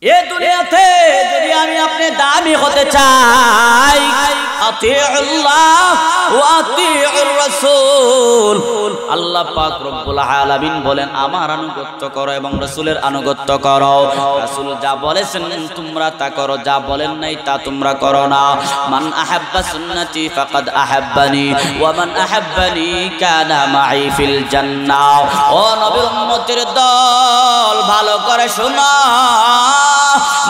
এ দুনিয়াতে যদি আমি আপনি দামি হতে চাই, আতিউল্লাহ ওয়া আতিউর রাসূল। আল্লাহ পাক রব্বুল আলামিন বলেন আমার আনুগত্য করো এবং রাসূলের আনুগত্য করো। রাসূল যা বলেছেন তোমরা তা করো, যা বলেন নাই তা তোমরা করো না। মান আহাব্বা সুন্নতি ফাকাদ আহাব্বানি ওয়া মান আহাব্বানি কানা মাই ফিল জান্নাহ। ও নবীর উম্মতের দল, ভালো করে শোনো।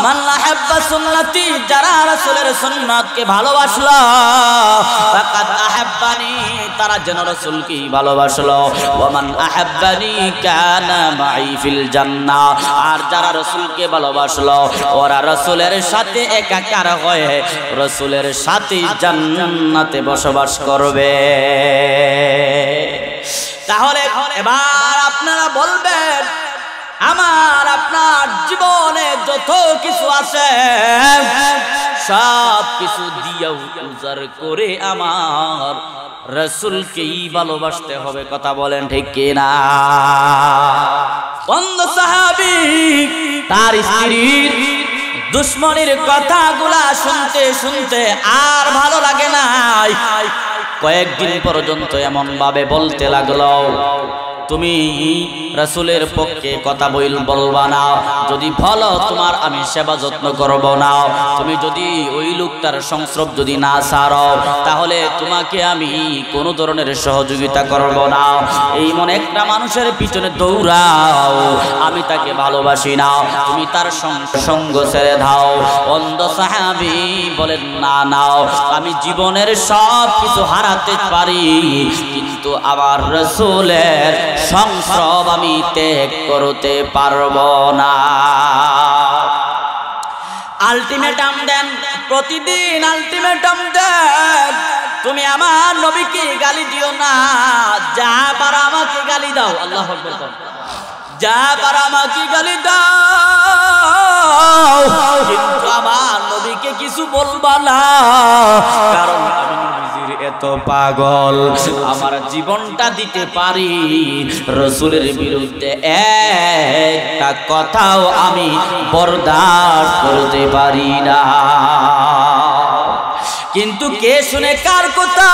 মান আহাব্বা সুন্নতি, যারা রাসূলের সুন্নাতকে ভালোবাসলো, ফাকাদ আহাব্বানি, তারা যেন রাসূলকে ভালোবাসলো। ওয়া মান আহাব্বানি কানা মাই ফিল জান্নাহ, আর যারা রাসূলকে ভালোবাসলো ওরা রাসূলের সাথে একাকার হয়ে রাসূলের সাথে জান্নাতে বসবাস করবে। তাহলে এবার আপনারা বলবেন, আমার আপনার জীবনে যত কিছু আছে সব কিছু দিয়ে উজাড় করে আমার রাসূলকেই ভালোবাসতে হবে। কথা বলেন ঠিক কিনা? অন্ধ সাহাবী তার স্ত্রীর দুশ্মনের কথাগুলা শুনতে শুনতে আর ভালো লাগে নাই। কয়েকদিন পর্যন্ত এমন ভাবে বলতে লাগলো, তুমি রাসূলের পক্ষে কথা বলবা না, যদি বলো তোমার আমি সেবা যত্ন করব না, তুমি যদি ওই লোকটার সংস্রব যদি না ছাড়ো তাহলে তোমাকে আমি কোনো ধরনের সহযোগিতা করব না। এই মনে একটা মানুষের পিছনে দৌড়াও, আমি তাকে ভালোবাসি না, তুমি তার সঙ্গ ছেড়ে দাও। অন্ধ সাহাবী বলেন, না নাও, আমি জীবনের সব কিছু হারাতে পারি কিন্তু আমার রাসূলের সংস্রব আমি ত্যাগ করতে পারবো না। আলটিমেটাম দেন, প্রতিদিন আলটিমেটাম দেন, তুমি আমার নবীকে গালি দিও না, যা পারো আমাকে গালি দাও। আল্লাহু আকবার। যা পারো আমাকে গালি দাও, কিন্তু আমার নবীকে কিছু বলবা না, কারণ আমি এত পাগল, আমার জীবনটা দিতে পারি, রাসূলের বিরুদ্ধে একটা কথাও আমি বরদাস্ত করতে পারি না। কিন্তু কে শুনে কার কথা?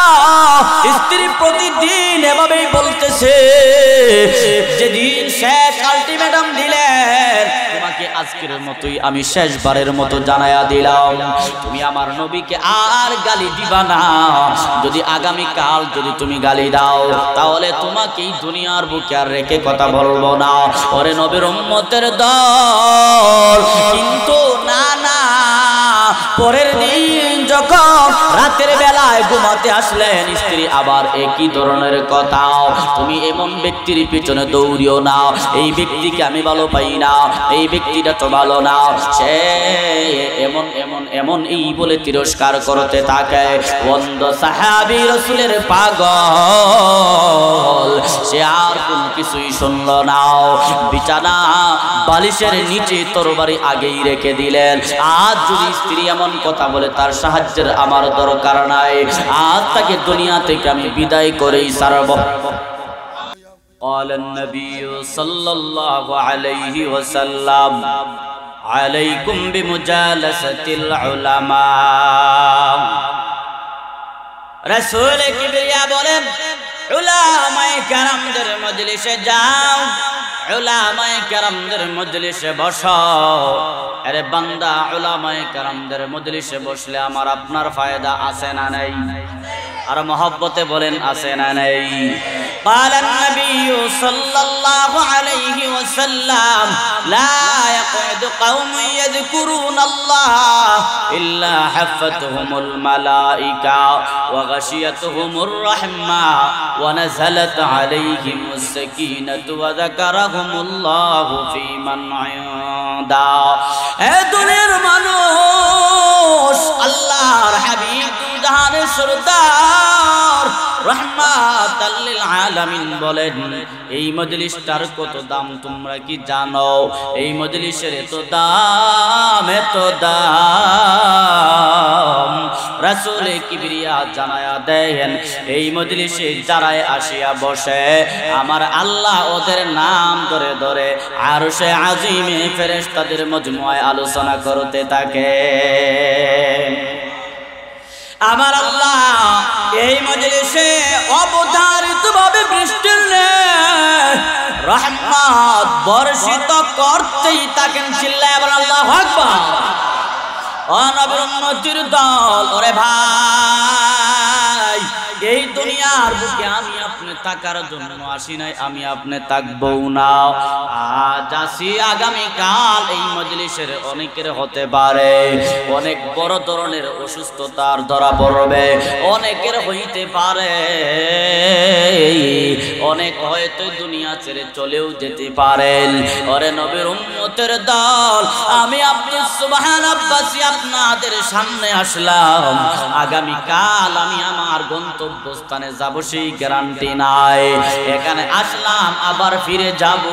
স্ত্রী প্রতিদিন এভাবেই বলতেছে। যেদিন শেষ আলটিমেটাম দিলেন, তোমাকে আজকের মতোই আমি শেষবারের মতো জানায়া দিলাম, তুমি আমার নবীকে আর গালি দিবা না। যদি আগামী কাল যদি তুমি গালি দাও তাহলে তোমাকে এই দুনিয়ার বুকে আর রেখে কথা বলবো না। ওরে নবীর উম্মতের দল, কিন্তু না না, পরের দিন যখন রাতের বেলায় ঘুমাতে আসলেন, স্ত্রী আবার একই ধরনের কথা, তুমি এমন ব্যক্তির পিছনে দৌড়িও না, এই ব্যক্তিকে আমি ভালো পাই না, এই ব্যক্তিটা তো ভালো না, সে এমন এমন এমন এই বলে তিরস্কার করতে থাকে। অন্ধ সাহাবী রাসূলের পাগল, সে আর কোন কিছুই শুনল না, বিছানা বালিশের নিচে তরবারি আগেই রেখে দিলেন। আজ যদি স্ত্রী এমন কথা বলে তার সাহায্যের আমার দরকার নাই, আজ তাকে দুনিয়া থেকে আমি বিদায় করেই ছাড়ব। قال النبي صلى الله عليه وسلم عليكم بمجالسة العلماء। রাসূল কিবরিয়া বলেন, উলামায়ে কেরামদের মজলিসে যাও, উলামায়ে কেরামদের মজলিসে বসো। আরে বান্দা, উলামায়ে কেরামদের মজলিসে বসলে আমার আপনার ফায়দা আছে না নাই? আর মহব্বতে বলেন আছে না নাই? قال النبي صلى الله عليه وسلم لا يقعد قوم يذكرون الله إلا حفتهم الملائكة وغشيتهم الرحمة ونزلت عليهم السكينة وذكرهم الله في من عنده। এ দুনিয়ার মানুষ, আল্লাহর হাবিব জাহানের সরদার রাহমাতাল লিল আলামিন বলেন, এই মজলিসটার কত দাম তোমরা কি জানো? এই মজলিসের এত দাম, এত দাম। রাসূলে কিবরিয়া জানায়া দেন এই মজলিসে যারাই আসিয়া বসে আমার আল্লাহ ওদের নাম ধরে ধরে আরশে আজিমে ফেরেশতাদের মজমুআয় আলোচনা করতে থাকে। আমার আল্লাহ এই মজলিসে অবধারিতভাবে বৃষ্টির রহমত বর্ষিত করতেই থাকেন। চিল্লায় বলেন আল্লাহু আকবার। ও নবীর উম্মতির দল, ওরে ভাই, এই দুনিয়ার বুকে আমি আপনি থাকার জন্য আসি নাই, আমি আপনি থাকবো না। আজ আসি, আগামীকাল এই মজলিসের অনেকের হতে পারে অনেক বড় ধরনের অসুস্থতার ধরা পড়বে, অনেকের হইতে পারে অনেক হয়তো দুনিয়া ছেড়ে চলেও যেতে পারেন। ওরে নবীর উম্মতের দল, আমি আপনি সুবহানাল্লাহি আপনাদের সামনে আসলাম, আগামীকাল আমি আমার গন্তব্যস্থানে যাব সেই গ্যারান্টি নাই। এখানে আসলাম আবার ফিরে যাব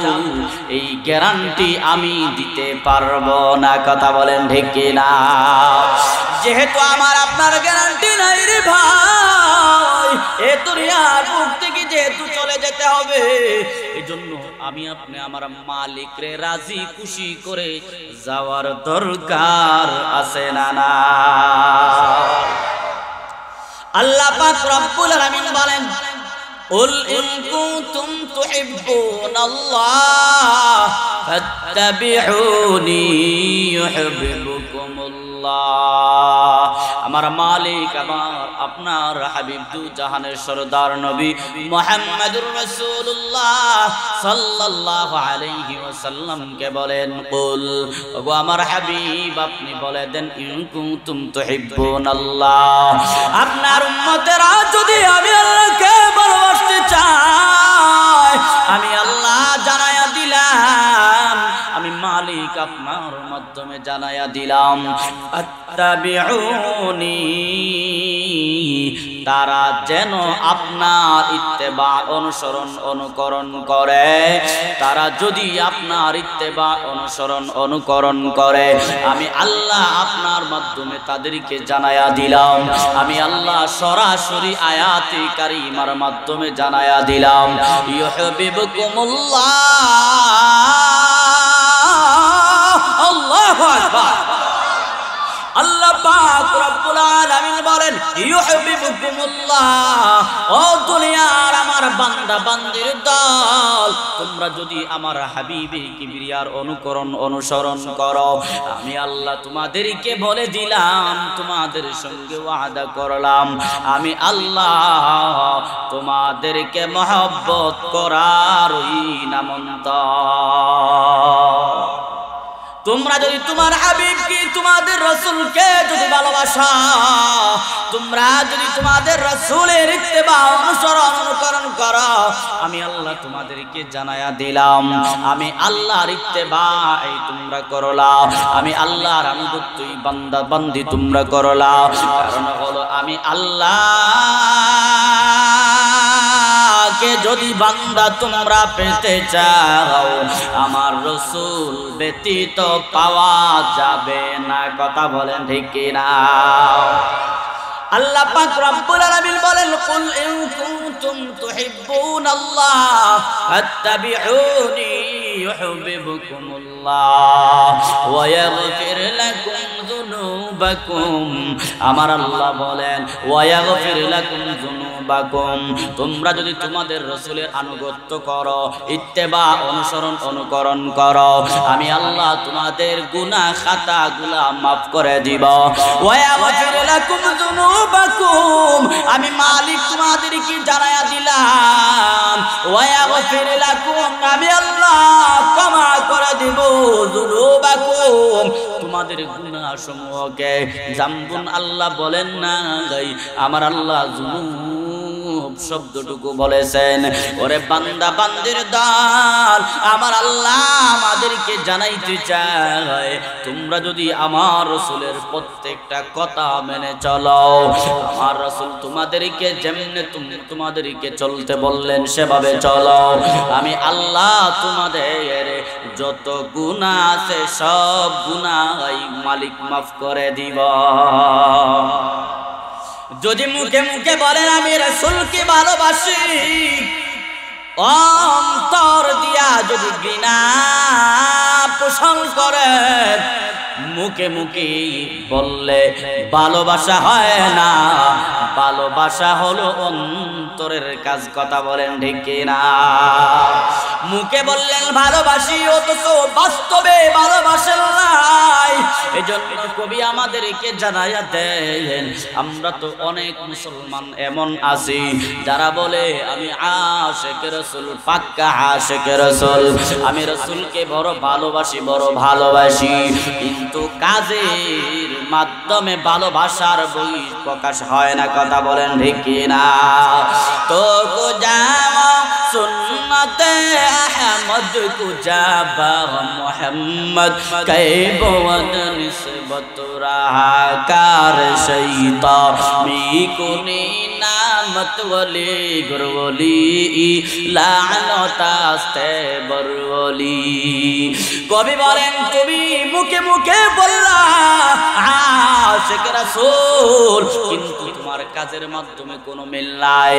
এই গ্যারান্টি আমি দিতে পারবো না। কথা বলেন ঠিক কিনা? যেহেতু আমার আপনার গ্যারান্টি নাই রে ভাই, এ দুনিয়ার বুক থেকে যেহেতু চলে যেতে হবে, এজন্য আমি আপনি আমার মালিক রে রাজি খুশি করে যাওয়ার দরকার আছে না না? আল্লাহ পাক রব্বুল আলামিন বলেন, কুল ইন কুনতুম তুহিব্বুনাল্লাহ ফাত্তাবিউনি ইউহিব্বুকুমুল্লাহ। আমার মালিক আমার আপনার হাবিব দু জাহানের সরদার নবী মুহাম্মদুর রাসূলুল্লাহ সাল্লাল্লাহু আলাইহি ওয়াসাল্লাম কে বলেন, কুল, ওগো আমার হাবিব আপনি বলে দেন, ইন কুনতুম তুহিব্বুনাল্লাহ, আপনার উম্মতেরা যদি আমি আল্লাহকে ভালোবাসতে চায়, আমি আল্লাহ জানায়া দিলাম, আমি মালিক আপনার মাধ্যমে জানায়া দিলাম, আত্তাবিউনি, তারা যেন আপনার ইত্তেবা অনুসরণ অনুকরণ করে। তারা যদি আপনার ইত্তেবা অনুসরণ অনুকরণ করে, আমি আল্লাহ আপনার মাধ্যমে তাদেরকে জানায়া দিলাম, আমি আল্লাহ সরাসরি আয়াতে কারিমার মাধ্যমে জানায়া দিলাম, ইউহিব্বুকুমুল্লাহ। আল্লাহু আকবার। আল্লাহ পাক রব্বুল আলামিন বলেন, ইউহিব্বুকুমুল্লাহ, ও দুনিয়ার আমার বান্দা বান্দির দল, তোমরা যদি আমার হাবিবে কিবরিয়ার অনুকরণ অনুসরণ করো, আমি আল্লাহ তোমাদেরকে বলে দিলাম, তোমাদের সঙ্গে ওয়াদা করলাম, আমি আল্লাহ তোমাদেরকে মহব্বত করার নামন্ত। তোমরা যদি তোমার হাবিবকে, তোমাদের রাসূলকে যদি ভালোবাসো, তোমরা যদি তোমাদের রাসূলের ইত্তেবা অনুসরণ অনুকরণ করো, আমি আল্লাহ তোমাদেরকে জানায়া দিলাম, আমি আল্লাহর ইত্তেবা এই তোমরা করলা, আমি আল্লাহর আনুগত্যই বান্দা বান্দি তোমরা করলা। কারণ হলো আমি আল্লাহ কে যদি বান্দা তোমরা পেতে চাও, আমার রাসূল ব্যতীত পাওয়া যাবে না। কথা বলেন ঠিক কিনা? আল্লাহ পাক রব্বুল আলামিন বলেন, কুল ইন কুনতুম তুহিব্বুনাল্লাহ ফাত্তাবিউনি ইউহিব্বুকুমুল্লাহ ওয়া ইয়াগফির লাকুম যুনুবাকুম। আমার আল্লাহ বলেন, ওয়া ইয়াগফির লাকুম যুনুবাকুম, তোমরা যদি তোমাদের রাসূলের আনুগত্য করো, ইত্তেবা অনুসরণ অনুকরণ করো, আমি আল্লাহ তোমাদের গুনাহ খাতাগুলো maaf করে দিব। ওয়া ইয়াগফির লাকুম যুনুবাকুম, আমি মালিক তোমাদেরকে জানায়া দিলাম, ওয়া ইয়াগফির লাকুম, আমি আল্লাহ ক্ষমা করে দিব যুনুবাকুম, তোমাদের গুনাহ সমূহকে। জাম্বুন আল্লাহ বলেন না, আমার আল্লাহ যুনুব শব্দটুকু বলেছেন। ওরে বান্দা বান্দির দল, আমার আল্লাহ আমাদেরকে জানাইতে চায়, তোমরা যদি আমার রাসূলের প্রত্যেকটা কথা মেনে চলো, আমার রাসূল তোমাদেরকে যেমনে তোমাদেরকে চলতে বললেন সেভাবে চলো, আমি আল্লাহ তোমাদের যত গুনাহ আছে সব গুনাহ মালিক maaf করে দিব। যদি মুখে মুখে বলেন আমি রাসূলকে ভালোবাসি, অন্তর দিয়া যদি ঘৃণা পোষণ করেন, মুখে মুখে বললে ভালোবাসা হয় না, ভালোবাসা হলো অন্তরের কাজ। কথা বলেন ঠিক কিনা? মুখে বললেন ভালোবাসি, অথচ বাস্তবে ভালোবাসেন নাই। এজন্য কবি আমাদেরকে জানাইয়া দেন, আমরা তো অনেক মুসলমান এমন আছি যারা বলে আমি আশিকে রাসূল, পাক্কা আশিকে রাসূল, আমি রাসূলকে বড় ভালোবাসি, বড় ভালোবাসি, কিন্তু কাজের মাধ্যমে ভালোবাসার বই প্রকাশ হয় না। কথা বলেন ঠিক কিনা? তো কুজামা সুন্নতে আহমদ কুজাবা মুহাম্মদ কাইব ওয়াদ নিসবত রাহা কার শৈতা মিকুনি নামত ওলি গুরওলি লানতাস্তে বরওলি। কবি বলেন তুমি মুখে মুখে বললা আশিক রাসূল, কিন্তু তোমার কাজের মাধ্যমে কোনো মিল নাই।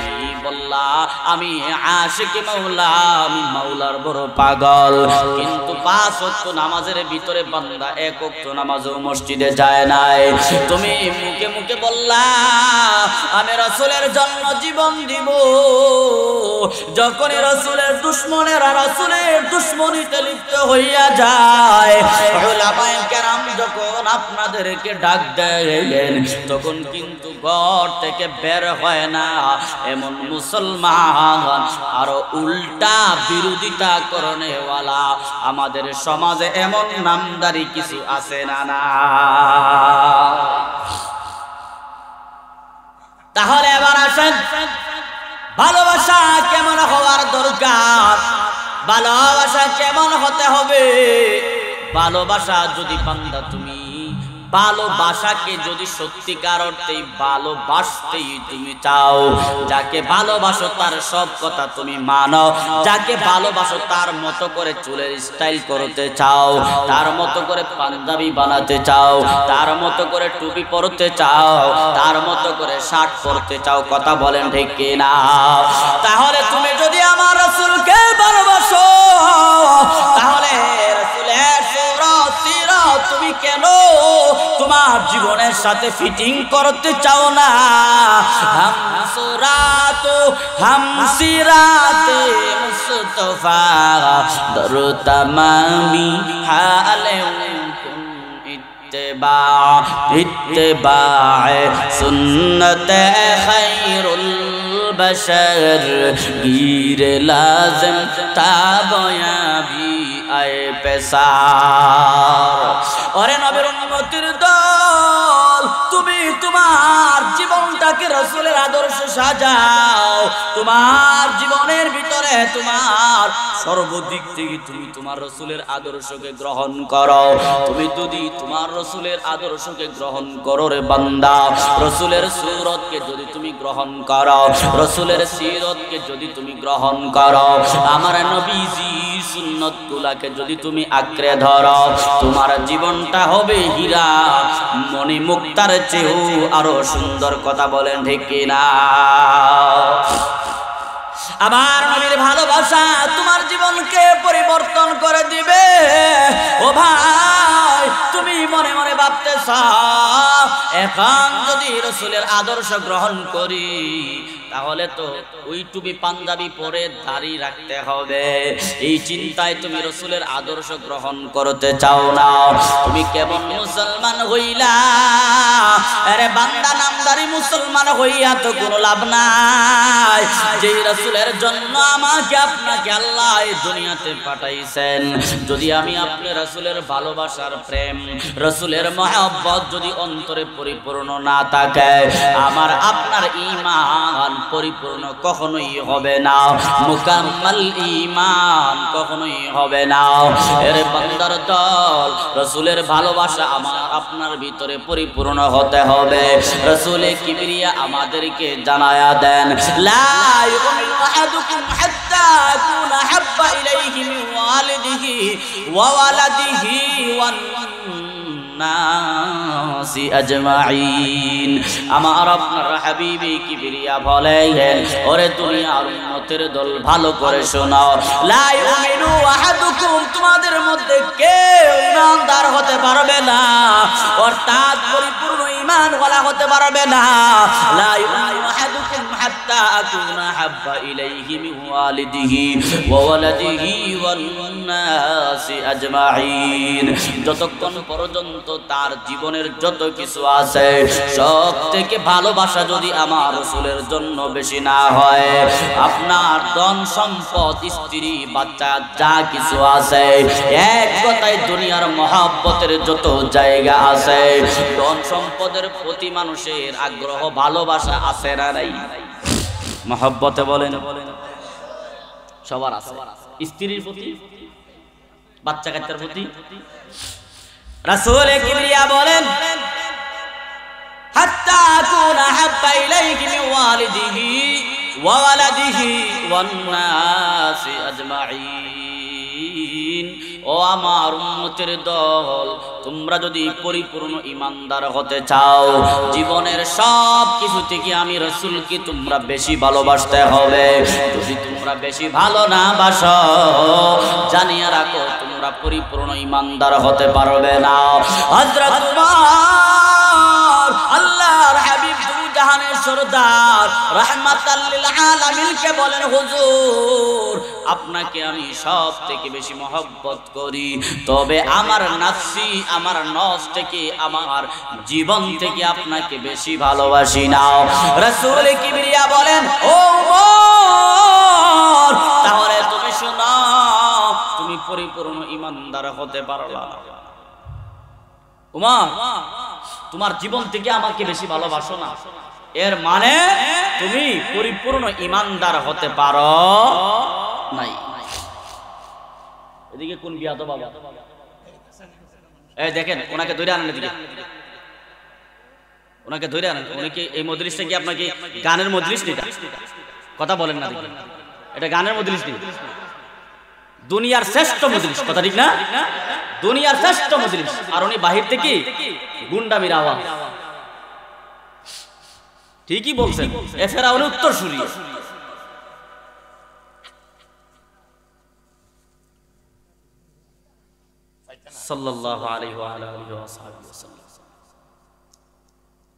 তুমি বললা আমি আশিক মাওলা, আমি মাওলার বড় পাগল, কিন্তু 5 ওয়াক্ত নামাজের ভিতরে বান্দা 1 ওয়াক্ত নামাজও মসজিদে যায় নাই। তুমি মুখে মুখে বললা আমি রাসূলের জন্য জীবন দিব, যখন রাসূলের দুশমনেরা রাসূলের দুশমনিতে লিপ্ত হইয়া যায়, উলামায়ে কেরাম যখন আপনাদেরকে ডাক দেন, তখন কিন্তু ঘর থেকে বের হয় না এমন মুসলমান আর উল্টা বিরোধিতা করনেওয়ালা আমাদের সমাজে এমন নামদারি কিছু আছে না? না। তাহলে এবার আসেন ভালোবাসা কেমন হওয়ার দরকার, ভালোবাসা কেমন হতে হবে। ভালোবাসা যদি বান্দা তুমি ভালোবাসাকে যদি সত্যিকার অর্থেই ভালোবাসতেই তুমি চাও, যাকে ভালোবাসো তার সব কথা তুমি মানো, যাকে ভালোবাসো তার মতো করে চুলের স্টাইল করতে চাও, তার মতো করে পাঞ্জাবি বানাতে চাও, তার মতো করে টুপি পরতে চাও, তার মতো করে শার্ট পরতে চাও, কথা বলেন ঠিক কিনা? তাহলে তুমি যদি আমার রাসূলকে ভালোবাসো, তাহলে রাসূলের সুরত সিরাত তুমি কেন তোমার জীবনের সাথে ফিটিং করতে চাও না? হাম সিরাতে মুস্তাফা দরতামামি হালে ইত্তেবা সুন্নতে খায়রুল বশর গীর লাজিম তাবয়াবি আয়ে পেশার। ওরে নবীর উম্মতের দল, তুমি তোমার জীবনটাকে রাসূলের আদর্শে সাজাও, তোমার জীবনের ভিতরে তোমার সর্বদিক থেকে তুমি তোমার রাসূলের আদর্শকে গ্রহণ করো। তুমি যদি তোমার রাসূলের আদর্শকে গ্রহণ করো রে বান্দা, রাসূলের সুরতকে যদি তুমি গ্রহণ করো, রাসূলের সিরতকে যদি তুমি গ্রহণ করো, আমার নবীজি সুন্নতগুলোকে যদি তুমি আঁকড়ে ধরো, তোমার জীবনটা হবে হীরা মণি মুক্তার চেয়েও আরো সুন্দর। কথা বলেন ঠিক কিনা? আমার নবীর ভালোবাসা তোমার জীবনকে পরিবর্তন করে দিবে। ও ভাই, তুমি মনে মনে ভাবতেছ এখন যদি রাসূলের আদর্শ গ্রহণ করি, তাহলে তো ওই টুপি পাঞ্জাবি পরে দাড়ি রাখতে হবে, এই চিন্তায় তুমি রাসূলের আদর্শ গ্রহণ করতে চাও না। তুমি কেমন মুসলমান হইলা? আরে বান্দা, নামদারি মুসলমান হইয়া তো কোনো লাভ নাই। যেই রাসূলের জন্য আমাকে আপনাকে আল্লাহ এই দুনিয়াতে পাঠাইছেন, যদি আমি আপনি রাসূলের ভালোবাসার প্রেম, রাসূলের মহব্বত যদি অন্তরে পরিপূর্ণ না থাকে, আমার আপনার ঈমান পরিপূর্ণ কখনোই হবে না, মুকাম্মাল ঈমান কখনোই হবে না। এর বান্দার দল, রাসূলের ভালোবাসা আমার আপনার ভিতরে পরিপূর্ণ হতে হবে। রাসূলে কিবরিয়া আমাদেরকে জানায়া দেন, লা ইউমিনু আহাদুকুম হাত্তা ইয়াকুনা হাব্বা ইলাইহি মিন ওয়ালিদিহি ওয়া ওয়ালাদিহি ওয়ান নাসি আজমাইন। আমার আপনার হাবিবে কিবরিয়া বলেন, ওরে দুনিয়ার উম্মতের দল ভালো করে শোনাও, লা ইউমিনু আহাদুকুম, তোমাদের মধ্যে কেউ ঈমানদার হতে পারবে না, অর্থাৎ পরিপূর্ণ ঈমান ওয়ালা হতে পারবে না। লা ইউমিনু আহাদুকুম হাত্তা আকুনা হাব্বা ইলাইহি মিন ওয়ালিদিহি ওয়া ওয়ালাদিহি ওয়ান নাসি আজমাইন, যতক্ষণ পর্যন্ত তার জীবনের যত কিছু আছে সব থেকে ভালোবাসা যদি আমার রাসূলের জন্য বেশি না হয়, আপনার ধন সম্পদ স্ত্রী বাচ্চা যা কিছু আছে, এক কথায় দুনিয়ার মহব্বতের যত জায়গা আছে, ধন সম্পদের প্রতি মানুষের আগ্রহ ভালোবাসা আছে না নাই? মহব্বতে বলেন সবার আছে, স্ত্রীর প্রতি, বাচ্চা কাচ্চার প্রতি। রাসূল কিবরিয়া বলেন, হাত্তা আকুনা হাব্বা ইলাইহি মিন ওয়ালিদিহি ওয়া ওয়ালাদিহি ওয়ান নাসি আজমাইন। ও আমার উম্মতের দল, তোমরা যদি পরিপূর্ণ ঈমানদার হতে চাও, জীবনের সব কিছু থেকে আমি রাসূলকে তোমরা বেশি ভালোবাসতে হবে। যদি তোমরা বেশি ভালো না বাসো, জানিয়ে রাখো তোমরা পরিপূর্ণ ঈমানদার হতে পারবে না। হযরত উমর, আল্লাহর হাবিব জাহানের সরদার রাহমাতাল লিল আলামিনকে বলেন, হুজুর আপনাকে আমি সব থেকে বেশি মহব্বত করি, তবে আমার নাফসি, আমার নফস থেকে, আমার জীবন থেকে আপনাকে বেশি ভালোবাসি না। রাসূল কিবরিয়া বলেন, ও উমর, তাহলে তুমি শোনো, তুমি পরিপূর্ণ ঈমানদার হতে পারলা না। উমর, তোমার জীবন থেকে আমাকে বেশি ভালোবাসো না, এর মানে তুমি পরিপূর্ণ ঈমানদার হতে পারো নাই। এদিকে কোন বিয়াদ বাবা, এই দেখেন ওনাকে ধরে আনেন, এদিকে ওনাকে ধরে আনেন। উনি কি এই মজলিসটা কি আপনাকে গানের মজলিস নিটা? কথা বলেন না, এটা গানের মজলিস নি, দুনিয়ার শ্রেষ্ঠ মজলিস, কথা ঠিক না? দুনিয়ার শ্রেষ্ঠ মজলিস, আর উনি বাহির থেকে গুন্ডামির আওয়াজ। ঠিকই বলছেন, এ ফেরাউন উত্তর শুনি। সাল্লাল্লাহু আলাইহি ওয়া আলিহি ওয়াসাল্লাম।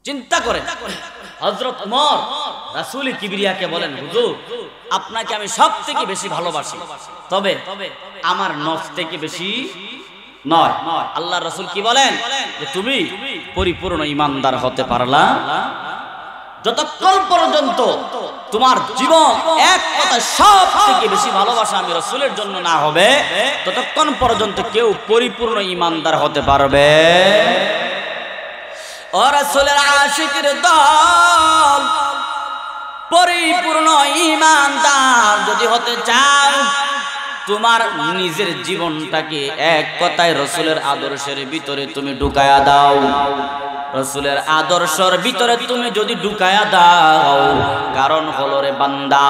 চিন্তা করেন, হযরত ওমর রাসূল কিবরিয়াকে বলেন, হুজুর আপনাকে আমি সব থেকে বেশি ভালোবাসি, তবে আমার নফস থেকে বেশি নয়। আল্লাহর রাসূল কি বলেন, যে তুমি পরিপূর্ণ ঈমানদার হতে পারলা যতক্ষণ পর্যন্ত তোমার জীবন এক কথা সব থেকে বেশি ভালোবাসা আমি রাসূলের জন্য না হবে, ততক্ষণ পর্যন্ত কেউ পরিপূর্ণ ঈমানদার হতে পারবে। ও রাসূলের আশিকের দল, পরিপূর্ণ ঈমানদার যদি হতে চাও, তোমার নিজের জীবনটাকে এক কথায় রাসূলের আদর্শের ভিতরে তুমি ঢুকায়া দাও। রাসূলের আদর্শের ভিতরে তুমি যদি ঢুকায়া দাও, কারণ হলো রে বান্দা,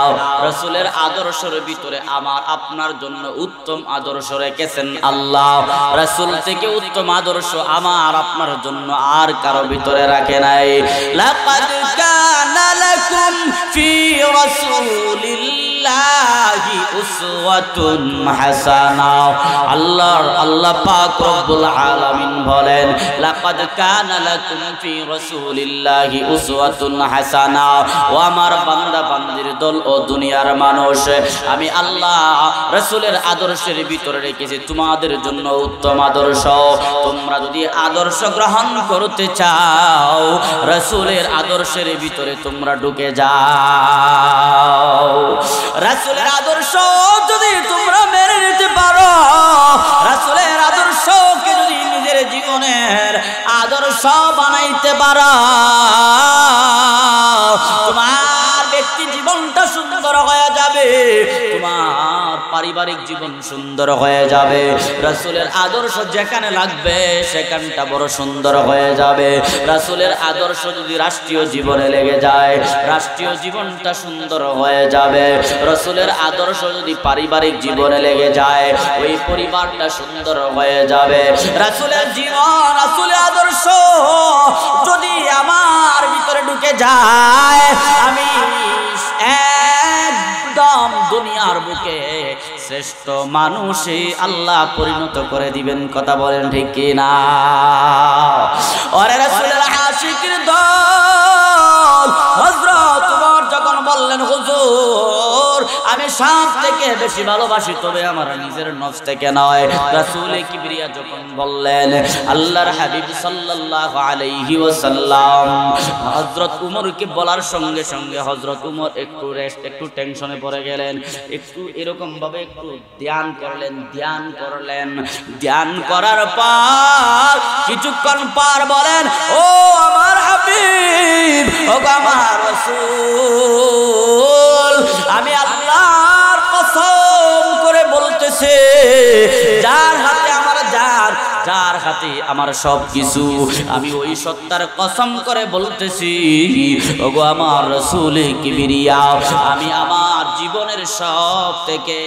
রাসূলের আদর্শের ভিতরে আমার আপনার জন্য উত্তম আদর্শ রেখেছেন আল্লাহ। রাসূল থেকে উত্তম আদর্শ আমার আপনার জন্য আর কারো ভিতরে রাখে নাই। লাকাদ কানা লাকুম ফি রাসূলিল্লাহি উসওয়াতুন হাসানা। আল্লাহ পাক রব্বুল আলামিন বলেন, লাকাদ কানা লাকুম ফি রাসূলিল্লাহি উসওয়াতুন হাসানা। ও আমার বান্দা বান্দির দল ও দুনিয়ার মানুষ, আমি আল্লাহ রাসূলের আদর্শের ভিতরে রেখেছি তোমাদের জন্য উত্তম আদর্শ। তোমরা যদি আদর্শ গ্রহণ করতে চাও, রাসূলের আদর্শের ভিতরে তোমরা ঢুকে যাও। রাসূলের আদর্শ যদি তোমরা মেনে নিতে পারো, রাসূলের আদর্শকে যদি নিজের জীবনের আদর্শ বানাইতে পারো, তোমার ব্যক্তি জীবনটা সুন্দর হয়ে যাবে, তোমার পারিবারিক জীবন সুন্দর হয়ে যাবে। রাসূলের আদর্শ যেখানে লাগবে সেখানটা বড় সুন্দর হয়ে যাবে। রাসূলের আদর্শ যদি রাষ্ট্রীয় জীবনে লেগে যায়, রাষ্ট্রীয় জীবনটা সুন্দর হয়ে যাবে। রাসূলের আদর্শ যদি পারিবারিক জীবনে লেগে যায়, ওই পরিবারটা সুন্দর হয়ে যাবে। রাসূলের জীবন, রাসূলের আদর্শ যায় আমি একদম দুনিয়ার বুকে শ্রেষ্ঠ মানুষই আল্লাহ পরিণত করে দিবেন। কথা বলেন ঠিক কিনা? ওরে রাসূলের আশিকের দল হযরত ওমর যখন বললেন হুজুর আমি সব থেকে বেশি ভালোবাসি, তবে আমার নিজের নফস থেকে নয়। রাসূল কিবরিয়া যখন বললেন, আল্লাহর হাবিব সাল্লাল্লাহু আলাইহি ওয়াসাল্লাম হযরত উমরকে বলার সঙ্গে সঙ্গে হযরত উমর একটু রেস্ট, একটু টেনশনে পড়ে গেলেন, একটু এরকম ভাবে একটু ধ্যান করলেন। ধ্যান করার পর কিছুক্ষণ পর বলেন, ও আমার হাবিব, ও আমার রাসূল, আমি আল্লাহর কসম করে বলতেছি, যার হাতে আমার জান, যার হাতে আমার সব কিছু, আমি ওই সত্তার কসম করে বলতেছি, ওগো আমার রাসূল কিবরিয়া, আমি আমার জীবনের সব থেকে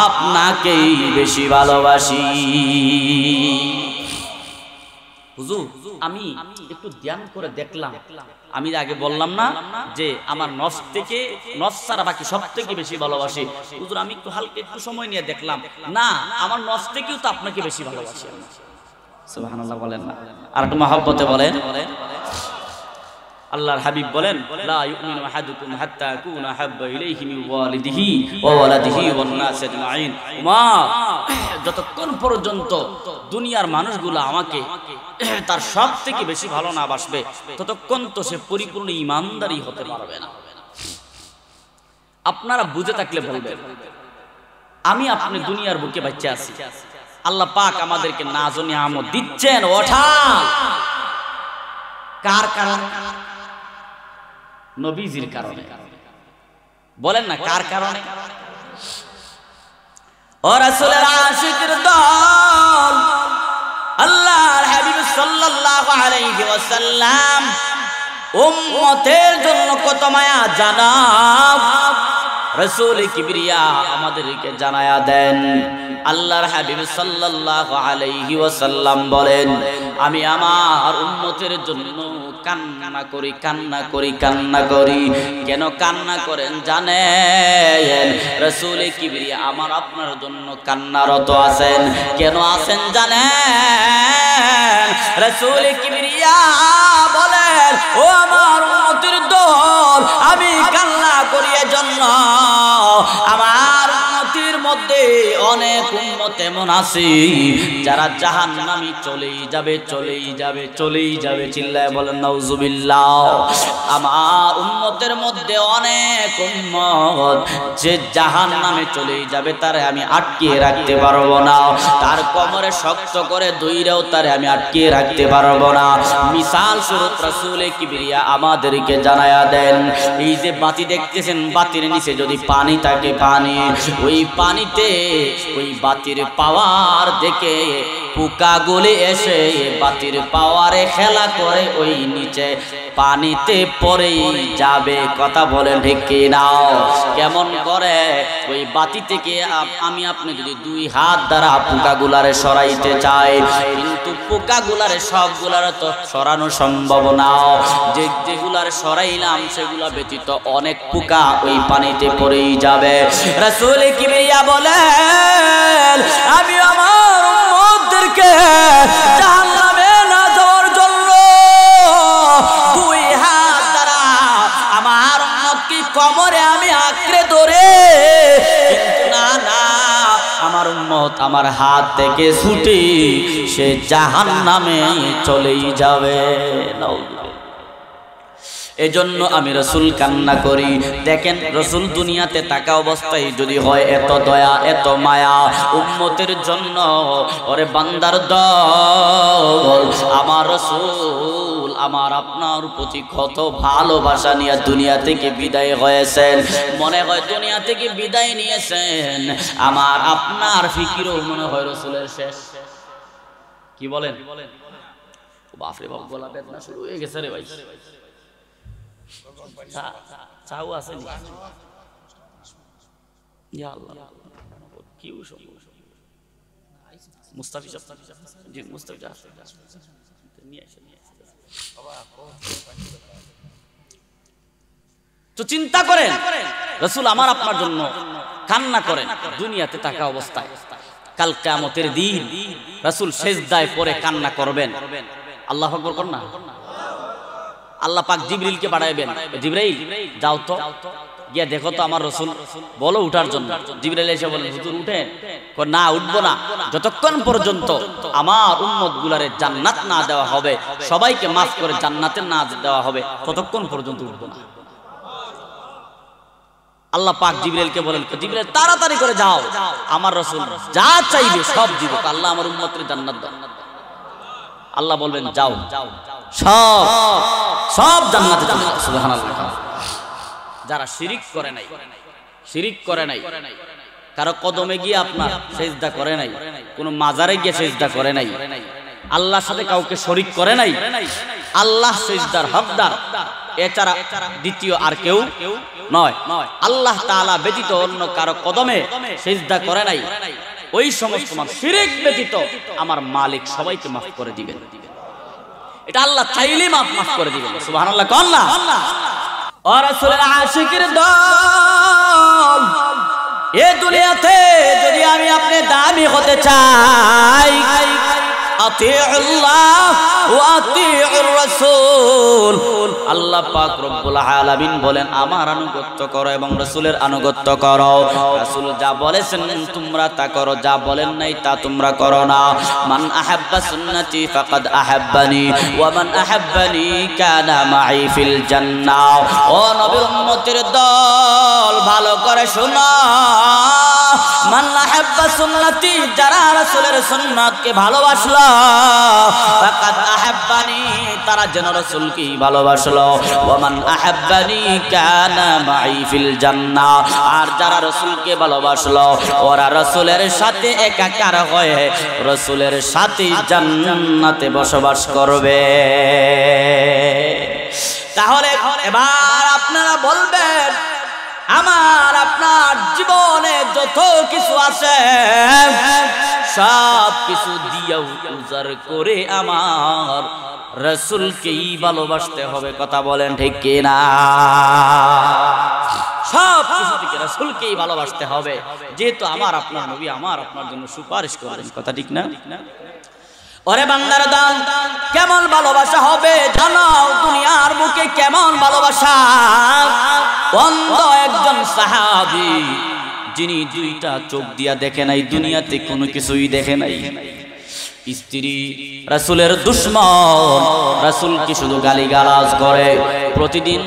আপনাকেই বেশি ভালোবাসি। হুজুর আমি একটু ধ্যান করে দেখলাম, আমি আগে বললাম না যে আমার নফস থেকে, নফস ছাড়া বাকি সব থেকে বেশি ভালোবাসি। হুজুর আমি একটু হালকা একটু সময় নিয়ে দেখলাম, না আমার নফস থেকেও তো আপনাকে বেশি ভালোবাসি। সুবহানাল্লাহ বলেন না? আর একটু মহব্বতে বলেন। আল্লাহর হাবিব বলেন, লা ইউমিনু আহাদুকুম হাত্তা আকুনা হাব্বা ইলাইহি মিন ওয়ালিদিহি ওয়া ওয়ালাদিহি ওয়ান নাস আজমাইন। উমর, যতক্ষণ পর্যন্ত দুনিয়ার মানুষগুলো আমাকে তার সব থেকে বেশি ভালো না বাসবে, ততক্ষণ তো সে পরিপূর্ণ ঈমানদারই হতে পারবে না। আপনারা বুঝে থাকলে বলবেন, আমি আপনি দুনিয়ার বুকে বাঁচে আছি, আল্লাহ পাক আমাদেরকে নাজ ও নিয়ামত দিচ্ছেন, ওঠা কার কারণে? নবীজির কারণে। বলেন না কার কারণে? ও রাসূলের আশিকের দল আল্লাহর হাবিব সাল্লাল্লাহু আলাইহি ওয়াসাল্লাম উম্মতের জন্য কত মায়া জানাব রাসূল কিবরিয়া আমাদেরকে জানায়া দেন। আল্লাহর হাবিব সাল্লাল্লাহু আলাইহি ওয়াসাল্লাম বলেন, আমি আমার উম্মতের জন্য কান্না করি। কেন কান্না করেন জানেন? রাসূল কিবরিয়া আমার আপনার জন্য কান্নারত আছেন। কেন আছেন জানেন? রাসূল কিবরিয়া বলেন, ও আমার উম্মতের দল, আমি কান্না করি এজন্য আমার উম্মতের মধ্যে অনেক উম্মত এমন আছে যারা জাহান্নামী চলেই যাবে। চিল্লায় বলেন নাউজুবিল্লাহ। আমার উম্মতের মধ্যে অনেক উম্মত যে জাহান্নামে চলেই যাবে, তারে আমি আটকিয়ে রাখতে পারবো না। তার কোমরে শক্ত করে দইরাও তারে আমি আটকিয়ে রাখতে পারবো না। মিসাল স্বরূপ রাসূল কিবরিয়া আমাদেরকে জানায়া দেন, এই যে বাতি দেখতেছেন, বাতির নিচে যদি পানি থাকে, ওই পানিতে ওই বাতির পাওয়ার দেখে পোকাগুলি এসে বাতির পাওয়ারে খেলা করে ওই নিচে পানিতে পড়েই যাবে। কথা বলেন ঠিক কি না? কেমন করে? ওই বাতি থেকে আমি আপনি যদি দুই হাত দ্বারা পোকাগুলারে সরাইতে চাই, কিন্তু পোকাগুলারে সবগুলারে তো সরানো সম্ভব না। যেগুলারে সরাইলাম সেগুলা ব্যতীত অনেক পোকা ওই পানিতে পড়েই যাবে। রাসূল কিবরিয়া বলেন, আমি আমার উম্মতদেরকে জাহান্নামে না যাওয়ার জন্য দুই হাত দ্বারা আমার উম্মতকে কোমরে আমি আঁকড়ে ধরে, কিন্তু না আমার উম্মত আমার হাত থেকে ছুটে সে জাহান্নামে চলেই যাবে। এজন্য আমি রাসূল কান্না করি। দেখেন রাসূল দুনিয়াতে থাকা অবস্থায় যদি হয় এত দয়া এত মায়া উম্মতের জন্য, ওরে বান্দার দল, আমার রাসূল আমার আপনার প্রতি কত ভালোবাসা নিয়ে দুনিয়া থেকে বিদায় হয়েছেন। মনে হয় দুনিয়া থেকে বিদায় নিয়েছেন, আমার আপনার ফিকিরও মনে হয় রাসূলের শেষ। কি বলেন? বাপরে বাপ, গলা বেদনা শুরু হয়ে গেছে রে ভাই। চাও আছে মুস্তাফি জি মুস্তাফি তো চিন্তা করেন, রাসূল আমার আপনার জন্য কান্না করেন দুনিয়াতে থাকা অবস্থায়, কাল কিয়ামতের দিন রাসূল সিজদায় পড়ে কান্না করবেন। আল্লাহু আকবার করুন না। আল্লাহ পাক জিবরিলকে পাঠাইবেন, জিবরাইল যাও তো গিয়া দেখো তো আমার রাসূল, বলো উঠার জন্য। জিবরাইল এসে বলেন, হুজুর উঠেন। কই না, উঠবো না যতক্ষণ পর্যন্ত আমার উম্মত গুলারে জান্নাত না দেওয়া হবে, সবাইকে মাফ করে জান্নাতে না দেওয়া হবে, ততক্ষণ পর্যন্ত উঠবো না। আল্লাহ পাক জিবরাইলকে বলেন, জিবরাইল তাড়াতাড়ি করে যাও, আমার রাসূল যা চাইবে সব দিব। আল্লাহ আমার উম্মতের জান্নাত দাও। আল্লাহ বলবেন যাও, সব সব জান্নাতে চলে যাও। সুবহানাল্লাহ। যারা শিরিক করে নাই, কারো কদমে গিয়ে আপনার সিজদা করে নাই, কোন মাজারে গিয়ে সিজদা করে নাই, আল্লাহর সাথে কাউকে শরীক করে নাই, আল্লাহ সিজদার হকদার, এছাড়া দ্বিতীয় আর কেউ নয়, আল্লাহ তাআলা ব্যতীত অন্য কারো কদমে সিজদা করে নাই, ওই সমস্ত মানুষ শিরিক ব্যতীত আমার মালিক সবাইকে মাফ করে দিবেন। এটা আল্লাহ চাইলে মাফ করে দিবেন। সুবহানাল্লাহ। কোন না ও রাসূলের আশিকের দল, এই দুনিয়াতে যদি আমি আপনি দামি হতে চাই, আতিউল্লাহ ওয়া আতিউর রাসূল। আল্লাহ পাক রব্বুল আলামিন বলেন আমার আনুগত্য করো এবং রাসূলের আনুগত্য করো। রাসূল যা বলেছেন তোমরা তা করো, যা বলেন নাই তা তোমরা করো না। মান আহাব্বা সুন্নতি ফাকাদ আহাব্বানি ওয়া মান আহাব্বানি কানা মাই ফিল জান্নাহ। ও নবীর উম্মতের দল, ভালো করে শোনো, মান আহাব্বা সুন্নতি, যারা রাসূলের সুন্নাতকে ভালোবাসলো, ফাকাদ আহাব্বানি, তারা যেন রাসূলকে ভালোবাসলো। ওয়া মান আহাব্বানি কানা মাই ফিল জান্নাহ, আর যারা রাসূলকে ভালোবাসলো ওরা রাসূলের সাথে একাকার হয়ে রাসূলের সাথে জান্নাতে বসবাস করবে। তাহলে এবার আপনারা বলবেন, আমার আপনার জীবনে যত কিছু আছে সব কিছু দিয়ে উজাড় করে আমার রাসূলকেই ভালোবাসতে হবে। কথা বলেন ঠিক কি না? সব কিছু থেকে রাসূলকেই ভালোবাসতে হবে, যেহেতু আমার আপনার নবী আমার আপনার জন্য সুপারিশ করেন। কথা ঠিক না? ওরে বান্দার দান, কেমন ভালোবাসা হবে জানো? দুনিয়ার বুকে কেমন ভালোবাসা। অন্ধ একজন সাহাবী, যিনি দুইটা চোখ দিয়া দেখে নাই, দুনিয়াতে কোনো কিছুই দেখে নাই। স্ত্রী রাসূলের দুশমন, রাসূলকে শুধু গালিগালাজ করে। প্রতিদিন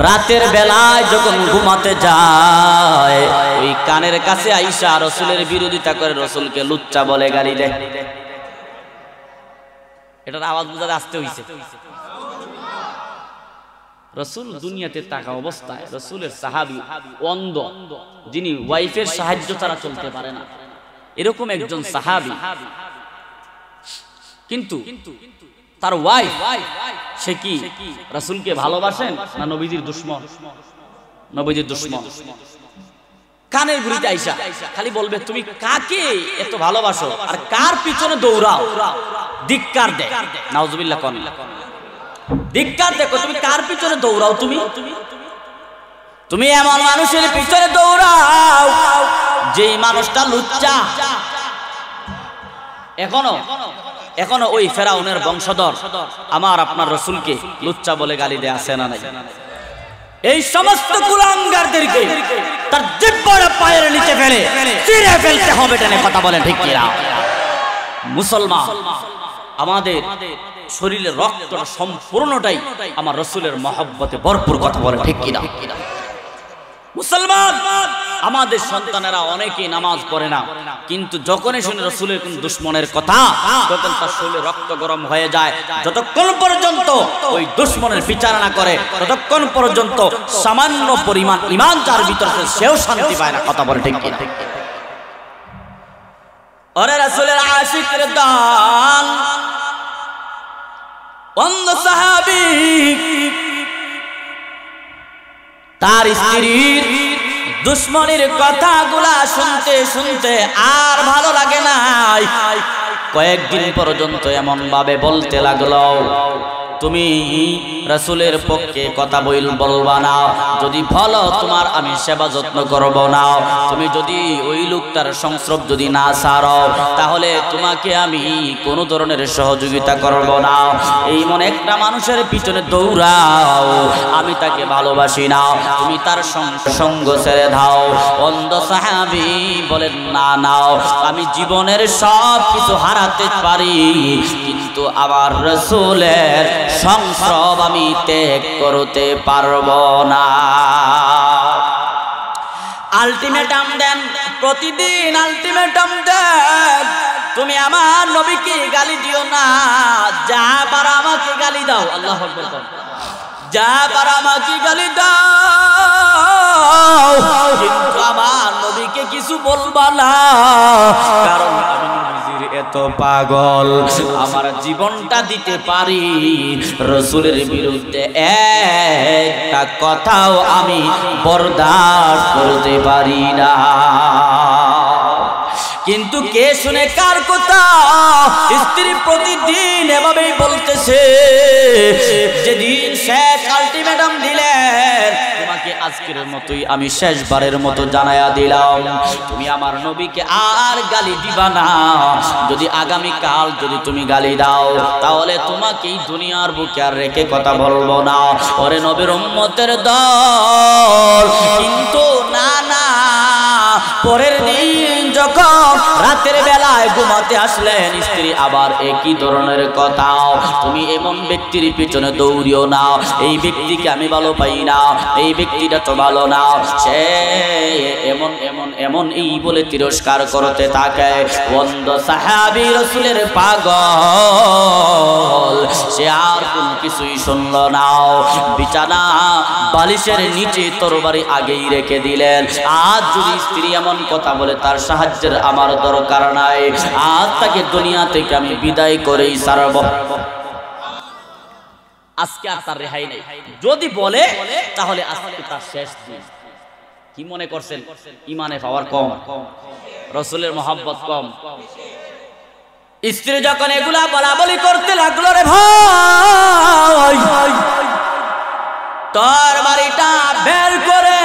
রাতের বেলায় যখন ঘুমাতে যায়, ওই কানের কাছে আইসা রাসূলের বিরোধিতা করে, রাসূলকে লুচ্চা বলে গালি দেয়। এটার আওয়াজ বুঝাতে আসতে হইছে। রাসূল দুনিয়াতে থাকা অবস্থায় রাসূলের সাহাবী অন্ধ, যিনি ওয়াইফের সাহায্য ছাড়া চলতে পারে না, এরকম একজন সাহাবী, কিন্তু তার ওয়াইফ, সে কি রাসূলকে ভালোবাসেন না নবীজির দুশমন? নবীজির দুশমন। কানের গুড়িতে আইসা খালি বলবে, তুমি কাকে এত ভালোবাসো আর কার পিছনে দৌড়াও? ধিক্কার দেয়। নাউজুবিল্লাহ। কোন ধিক্কার দেখো, তুমি কার পিছনে দৌড়াও? তুমি এমন মানুষের পিছনে দৌড়াও যে মানুষটা লুচ্চা। এখনো ওই ফেরাউনের বংশধর আমার আপনার রাসূলকে লুচ্চা বলে গালি দেয়, আছে না নাই? এই সমস্ত কুলাঙ্গারদেরকে তার জিহ্বার পায়ের নিচে ফেলে চিরে ফেলতে হবে। টেনে কথা বলেন ঠিক কি না? মুসলমান, আমাদের শরীরের রক্তটা সম্পূর্ণটাই আমার রাসূলের মহব্বতে ভরপুর। কথা বলেন ঠিক কি না? মুসলমান, আমাদের সন্তানেরা অনেকেই নামাজ পড়ে না, কিন্তু যখনই শুনে রাসূলের কোন দুশমনের কথা, তখন তার শরীরে রক্ত গরম হয়ে যায়। যতক্ষণ পর্যন্ত ওই দুশমনের বিচার না করে, ততক্ষণ পর্যন্ত সামান্য পরিমাণ ঈমান যার ভিতরে আছে, সেও শান্তি পায় না। কথা বলে ঠিক কি? ওরে রাসূলের আশিকের দান, অন্ধ সাহাবী তার স্ত্রীর দুশমনের কথাগুলা শুনতে শুনতে আর ভালো লাগে নাই। কয়েকদিন পর্যন্ত এমন ভাবে বলতে লাগলো, তুমি রাসূলের পক্ষে কথা বলবা না, যদি বলো তোমার আমি সেবা যত্ন করব না, তুমি যদি ওই লোকটার সংস্রব যদি না ছাড়ো তাহলে তোমাকে আমি কোনো ধরনের সহযোগিতা করব না। এই মনে একটা মানুষের পিছনে দৌড়াও, আমি তাকে ভালোবাসি না, তুমি তার সঙ্গ ছেড়ে দাও। অন্ধ সাহাবী বলেন না না, আমি জীবনের সব কিছু হারাতে পারি কিন্তু আমার রাসূলের সংস্রব আমি ত্যাগ করতে পারবো না। আলটিমেটাম দেন, প্রতিদিন আলটিমেটাম দেন, তুমি আমার নবীকে গালি দিও না, যা পারো আমাকে গালি দাও। আল্লাহু আকবার, যা পারো আমাকে গালি দাও, কিন্তু আমার নবীকে কিছু বলবা না, কারণ আমি নবীজির এত পাগল, আমার জীবনটা দিতে পারি, রাসূলের বিরুদ্ধে একটা কথাও আমি বরদাস্ত করতে পারি না। কিন্তু কে শুনে কার কথা? স্ত্রী প্রতিদিন এভাবেই বলতেছে। যেদিন শেষ আলটিমেটাম দিলেন, তোমাকে আজকের মতোই আমি শেষবারের মতো জানায়া দিলাম, তুমি আমার নবীকে আর গালি দিবা না। যদি আগামী কাল যদি তুমি গালি দাও তাহলে তোমাকে এই দুনিয়ার বুকে আর রেখে কথা বলবো না। ওরে নবীর উম্মতের দল, কিন্তু না না, পরের দিন যখন রাতের বেলায় ঘুমাতে আসলেন, স্ত্রী আবার একই ধরনের কথা, তুমি এমন ব্যক্তির পিছনে দৌড়িও না, এই ব্যক্তিকে আমি ভালো পাই না, এই ব্যক্তিটা তো ভালো না, সে এমন এমন এমন এই বলে তিরস্কার করতে থাকে। অন্ধ সাহাবী রাসূলের পাগল, সে আর কোন কিছুই শুনল না, বিছানা বালিশের নিচে তরবারি আগেই রেখে দিলেন। আজ যদি স্ত্রী এমন কথা বলে তার সাহায্যের আমার দরকার নাই, আজ তাকে দুনিয়া থেকে আমি বিদায় করেই ছাড়ব। আজকে আর তার রেহাই নেই, যদি বলে তাহলে আজকে তার শেষ দিন। কি মনে করছেন ইমানে পাওয়ার কম, রাসূলের মহব্বত কম? স্ত্রী যখন এগুলা বলা বলি করতে লাগলো, রে ভাই তোর বাড়িটা বের করে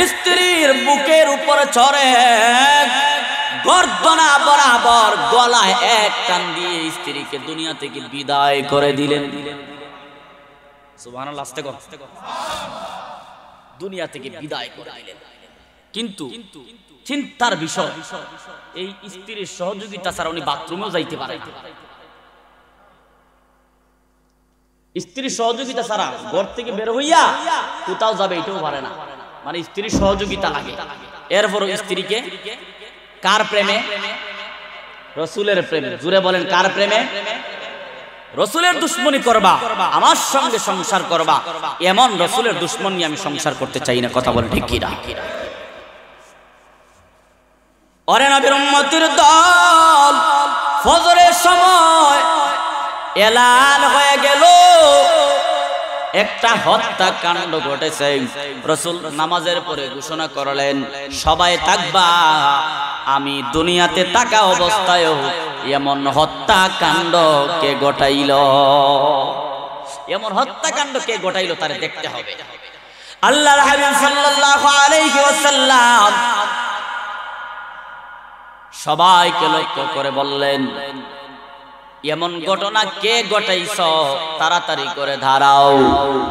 স্ত্রীর বুকের উপরে চড়ে গর্দনা বরাবর গলায় এক টান দিয়ে স্ত্রীকে দুনিয়া থেকে বিদায় করে দিলেন। সুবহানাল্লাহ, আস্তে কর। দুনিয়া থেকে বিদায় করে দিলেন। কিন্তু চিন্তার বিষয়, এই স্ত্রীর সহযোগিতা ছাড়া উনি বাথরুমেও যাইতে পারেন। স্ত্রীর সহযোগিতা ছাড়া ঘর থেকে বের হইয়া কোথাও যাবে এটাও পারে না, মানে স্ত্রীর সহযোগিতা লাগে। এরপর স্ত্রীকে কার প্রেমে? রাসূলের প্রেমে। জুড়ে বলেন, কার প্রেমে? রাসূলের দুশমনি করবা, আমার সঙ্গে সংসার করবা, এমন রাসূলের দুশমনি আমি সংসার করতে চাই না। কথা বলেন ঠিক কি না? ওরে নবীর উম্মতের দল, ফজরের সময় এলান হয়ে গেল, একটা হত্যাকাণ্ড ঘটেছে। রাসূল নামাজের পরে ঘোষণা করলেন, সবাই থাকবা, আমি দুনিয়াতে থাকা অবস্থায়ও এমন হত্যাকাণ্ড কে ঘটাইল, এমন হত্যাকাণ্ড কে ঘটাইল তারে দেখতে হবে। আল্লাহর হাবিব সাল্লাল্লাহু আলাইহি ওয়াসাল্লাম সবাইকে লক্ষ্য করে বললেন, এমন ঘটনা কে ঘটাইছ তাড়াতাড়ি করে ধারাও,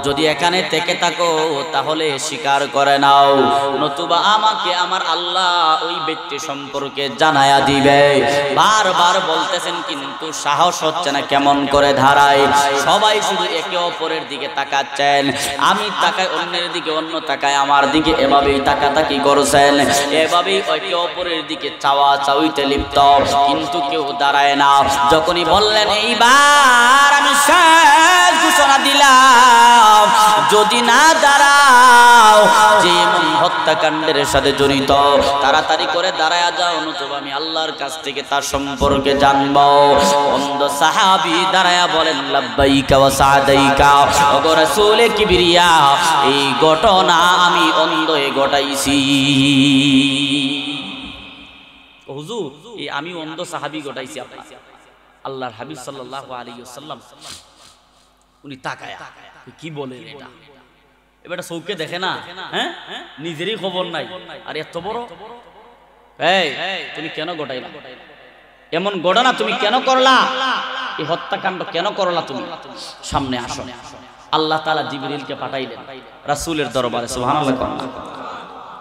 যদি এখানে থেকে থাকো তাহলে স্বীকার করে নাও, নতুবা আমাকে আমার আল্লাহ ওই ব্যক্তি সম্পর্কে জানায়া দিবে। বারবার বলতেছেন কিন্তু সাহস হচ্ছে না, কেমন করে ধারায়। সবাই শুধু একে অপরের দিকে তাকাচ্ছেন, আমি তাকাই অন্যের দিকে, অন্য তাকায় আমার দিকে, এভাবেই তাকাতাকি করছেন, এভাবেই একে অপরের দিকে চাওয়া চাওইতে লিপ্ত, কিন্তু কেউ দাঁড়ায় না। যখনই বললেন এইবার আমি শেষ ঘোষণা দিলাম, যদি না দাঁড়াও, যে হত্যাকাণ্ডের সাথে জড়িত তাড়াতাড়ি করে দাঁড়ায়া যাও, নতুবা আমি আল্লাহর কাছ থেকে তার সম্পর্কে জানবো। অন্ধ সাহাবী দাঁড়ায়া বলেন, লাব্বাইকা ওয়া সাদাইকা ওগো রাসূলে কিবরিয়া, এই ঘটনা আমি অন্ধ ঘটাইছি। হুজুর, এই আমি অন্ধ সাহাবী ঘটাইছি আপনার? আল্লাহর হাবিব সাল্লাল্লাহু আলাইহি ওয়াসাল্লাম উনি তাকায় কি বলে এটা, এবারে চৌকে দেখে না, হ্যাঁ নিজেরই খবর নাই, আর এত বড় এই তুমি কেন ঘটাইলা এমন ঘটনা, তুমি কেন করলা, এই হত্যাকাণ্ড কেন করলা, তুমি সামনে আসো। আল্লাহ তাআলা জিবরিলকে পাঠাইলেন রাসূলের দরবারে, সুবহানাল্লাহ।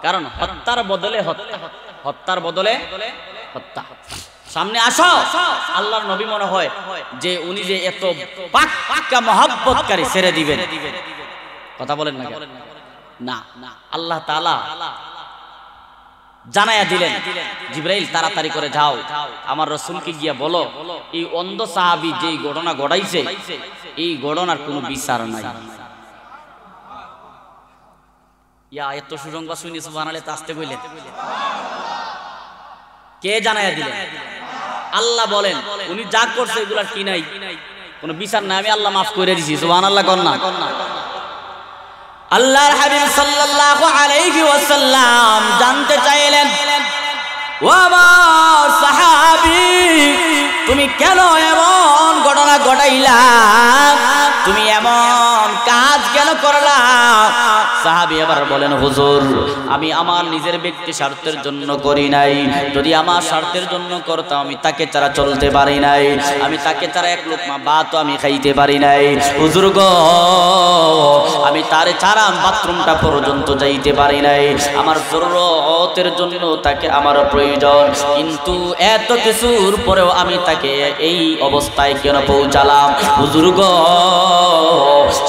কারণ হত্যার বদলে হত্যা, হত্যার বদলে হত্যা। সামনে আসো। আল্লাহর নবী মনে হয় যে উনি যে এত পাক্কা মহব্বতকারী ছেড়ে দিবেন, কথা বলেন না, না, আল্লাহ তাআলা জানায়া দিলেন, জিবরাইল তাড়াতাড়ি করে যাও, আমার রাসূলকে গিয়া বলো এই অন্ধ সাহাবী যেই ঘটনা ঘটাইছে এই ঘটনার কোনো বিচার নাই। ইয়া এত সুসংবাদ শুনি সুবহানাল্লাহ আসতে কইলেন, কে জানায়া দিলেন? আল্লাহ বলেন উনি যা করছে এগুলার কি নাই, কোনো বিচার নাই, আমি আল্লাহ মাফ করে দিছি। সুবহানাল্লাহ কন্না। আল্লাহর হাবিব সাল্লাল্লাহু আলাইহি ওয়াসাল্লাম জানতে চাইলেন, ও আমার সাহাবী তুমি কেন এমন ঘটনা ঘটাইলা, তুমি এমন কাজ কেন করলা? সাহাবী আবার বলেন, হুজুর আমি আমার নিজের ব্যক্তি স্বার্থের জন্য করি নাই, যদি আমার স্বার্থের জন্য করতাম আমি তাকে ছাড়া চলতে পারি নাই, আমি তাকে ছাড়া এক লোকমা ভাতও আমি খাইতে পারি নাই। হুজুর গো আমি তারে ছাড়া বাথরুমটা পর্যন্ত যাইতে পারি নাই, আমার জরুরতের জন্য তাকে আমার প্রয়োজন, কিন্তু এত কিছুর পরেও আমি তাকে এই অবস্থায় কেন পৌঁছালাম? হুজুর গো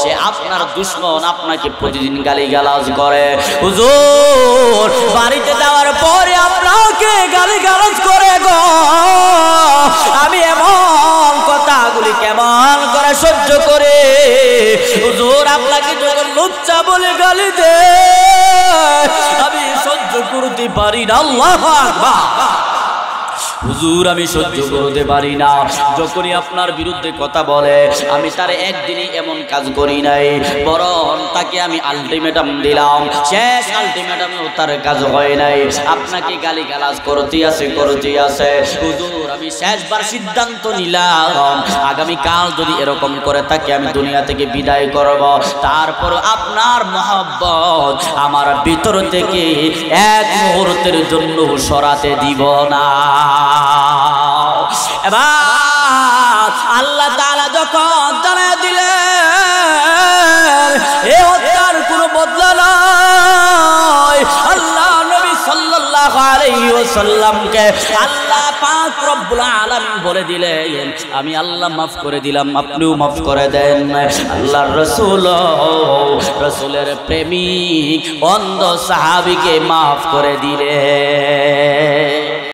সে আপনার দুশমন, আপনাকে প্রতিদিন গালিগালাজ করে। হুজুর বাড়িতে যাওয়ার পরে আপনাকে গালিগালাজ করে গো, আমি এমন কথাগুলি কেমন করে সহ্য করে? হুজুর আপনাকে যখন লুচ্চা বলে গালি দে আমি সহ্য করতে পারি না। আল্লাহু আকবার। হুজুর আমি সহ্য করতে পারি না, যখনই আপনার বিরুদ্ধে কথা বলে আমি তার একদিনই এমন কাজ করি নাই, বরং তাকে আমি আলটিমেটাম দিলাম, শেষ আলটিমেটামেও তার কাজ হয় নাই, আপনাকে গালিগালাজ করতে আছে। হুজুর আমি শেষবার সিদ্ধান্ত নিলাম আগামীকাল যদি এরকম করে থাকে আমি দুনিয়া থেকে বিদায় করব, তারপর আপনার মহব্বত আমার ভিতর থেকে এক মুহূর্তের জন্য সরাতে দিব না। এবার আল্লাহ তাআলা যখন জানায়া দিলেন এ হত্যার কোনো বদলা নাই, আল্লাহ নবী সাল্লাল্লাহু আলাইহি ওয়াসাল্লামকে আল্লাহ পাক রব্বুল আলামিন বলে দিলেন আমি আল্লাহ মাফ করে দিলাম, আপনিও মাফ করে দেন। আল্লাহর রাসূল রাসূলের প্রেমিক অন্ধ সাহাবীকে মাফ করে দিলেন।